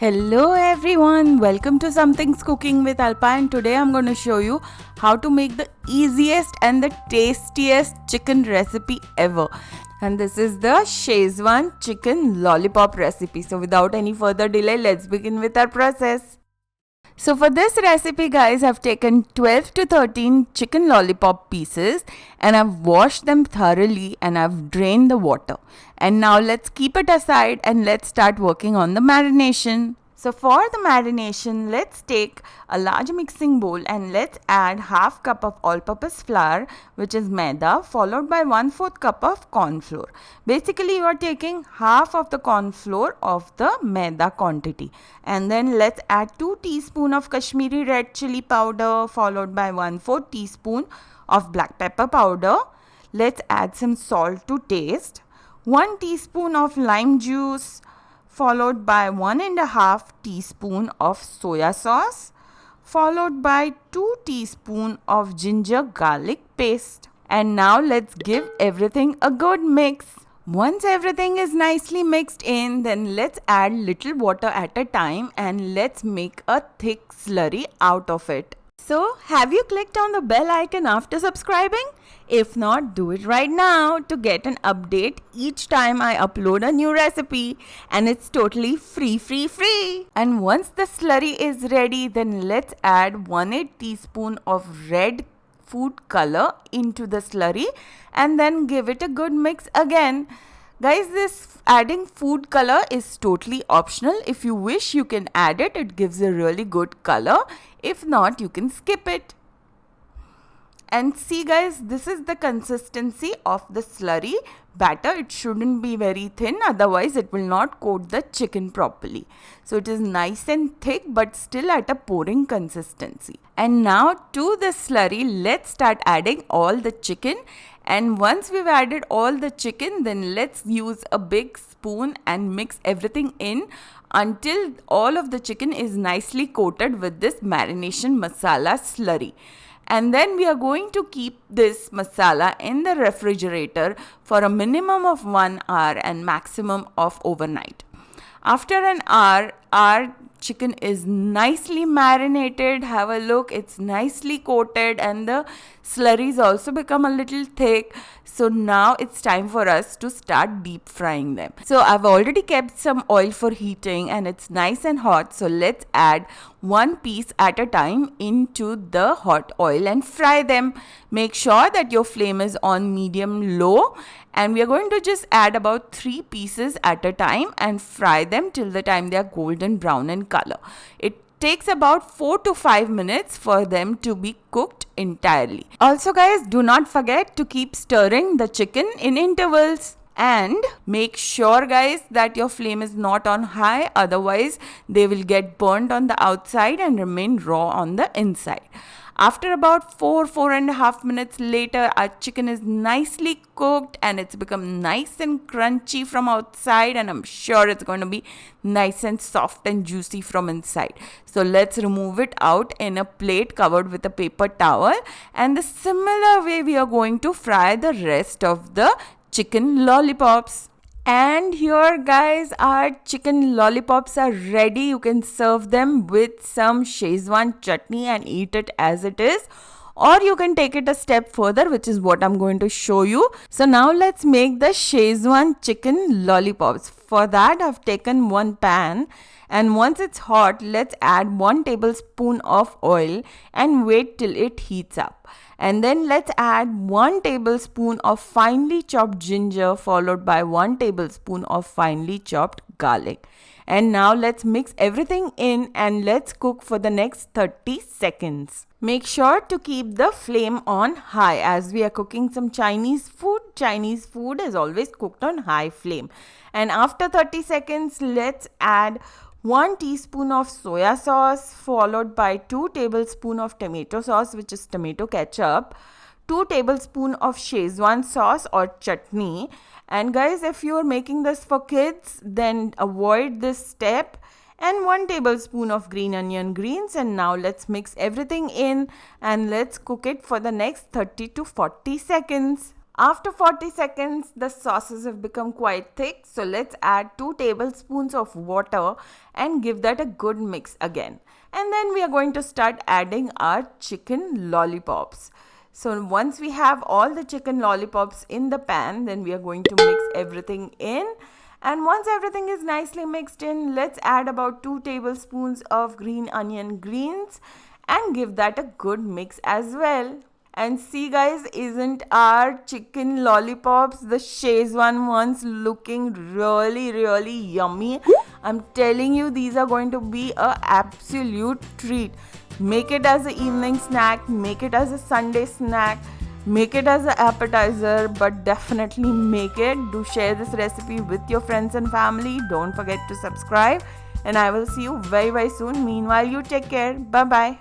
Hello everyone, welcome to Something's Cooking with Alpa, and today I'm going to show you how to make the easiest and the tastiest chicken recipe ever. And this is the Schezwan chicken lollipop recipe. So without any further delay, let's begin with our process. So for this recipe guys, I've taken 12 to 13 chicken lollipop pieces and I've washed them thoroughly and I've drained the water. And now let's keep it aside and let's start working on the marination. So for the marination, let's take a large mixing bowl and let's add half cup of all-purpose flour, which is maida, followed by 1/4 cup of corn flour. Basically, you are taking half of the corn flour of the maida quantity. And then let's add 2 teaspoons of Kashmiri red chili powder, followed by 1/4 teaspoon of black pepper powder. Let's add some salt to taste, 1 teaspoon of lime juice, followed by 1.5 teaspoon of soya sauce, followed by 2 teaspoon of ginger garlic paste. And now let's give everything a good mix. Once everything is nicely mixed in, then let's add little water at a time and let's make a thick slurry out of it. So, have you clicked on the bell icon after subscribing? If not, do it right now to get an update each time I upload a new recipe, and it's totally free. And once the slurry is ready, then let's add 1/8 teaspoon of red food color into the slurry and then give it a good mix again. Guys, this adding food color is totally optional. If you wish, you can add it. It gives a really good color. If not, you can skip it. And see guys, this is the consistency of the slurry batter. It shouldn't be very thin, otherwise it will not coat the chicken properly. So it is nice and thick but still at a pouring consistency. And now to the slurry, let's start adding all the chicken. And once we've added all the chicken, then let's use a big spoon and mix everything in until all of the chicken is nicely coated with this marination masala slurry. And then we are going to keep this masala in the refrigerator for a minimum of 1 hour and maximum of overnight. After an hour, our chicken is nicely marinated. Have a look, it's nicely coated and the slurries also become a little thick. So now it's time for us to start deep frying them. So I've already kept some oil for heating and it's nice and hot. So let's add one piece at a time into the hot oil and fry them. Make sure that your flame is on medium low, and we are going to just add about 3 pieces at a time and fry them till the time they are golden brown in color. It takes about 4 to 5 minutes for them to be cooked entirely. Also guys, do not forget to keep stirring the chicken in intervals. And make sure guys that your flame is not on high, otherwise they will get burnt on the outside and remain raw on the inside. After about 4.5 minutes later, our chicken is nicely cooked and it's become nice and crunchy from outside, and I'm sure it's going to be nice and soft and juicy from inside. So let's remove it out in a plate covered with a paper towel, and the similar way we are going to fry the rest of the chicken lollipops. And here guys, our chicken lollipops are ready. You can serve them with some Schezwan chutney and eat it as it is, or you can take it a step further, which is what I'm going to show you. So now let's make the Schezwan chicken lollipops. For that, I've taken one pan, and once it's hot, let's add 1 tablespoon of oil and wait till it heats up. And then let's add 1 tablespoon of finely chopped ginger, followed by 1 tablespoon of finely chopped garlic. And now let's mix everything in and let's cook for the next 30 seconds. Make sure to keep the flame on high as we are cooking some Chinese food. Chinese food is always cooked on high flame. And after 30 seconds, let's add 1 teaspoon of soya sauce, followed by 2 tablespoons of tomato sauce, which is tomato ketchup, 2 tablespoons of Schezwan sauce or chutney. And guys, if you are making this for kids, then avoid this step. And 1 tablespoon of green onion greens. And now let's mix everything in and let's cook it for the next 30 to 40 seconds. After 40 seconds, the sauces have become quite thick. So let's add 2 tablespoons of water and give that a good mix again. And then we are going to start adding our chicken lollipops. So once we have all the chicken lollipops in the pan, then we are going to mix everything in. And once everything is nicely mixed in, let's add about 2 tablespoons of green onion greens and give that a good mix as well. And see guys, isn't our chicken lollipops, the Schezwan ones, looking really yummy? I'm telling you, these are going to be a absolute treat. Make it as an evening snack, make it as a Sunday snack, make it as an appetizer, but definitely make it. Do share this recipe with your friends and family. Don't forget to subscribe, and I will see you very soon. Meanwhile, you take care. Bye bye.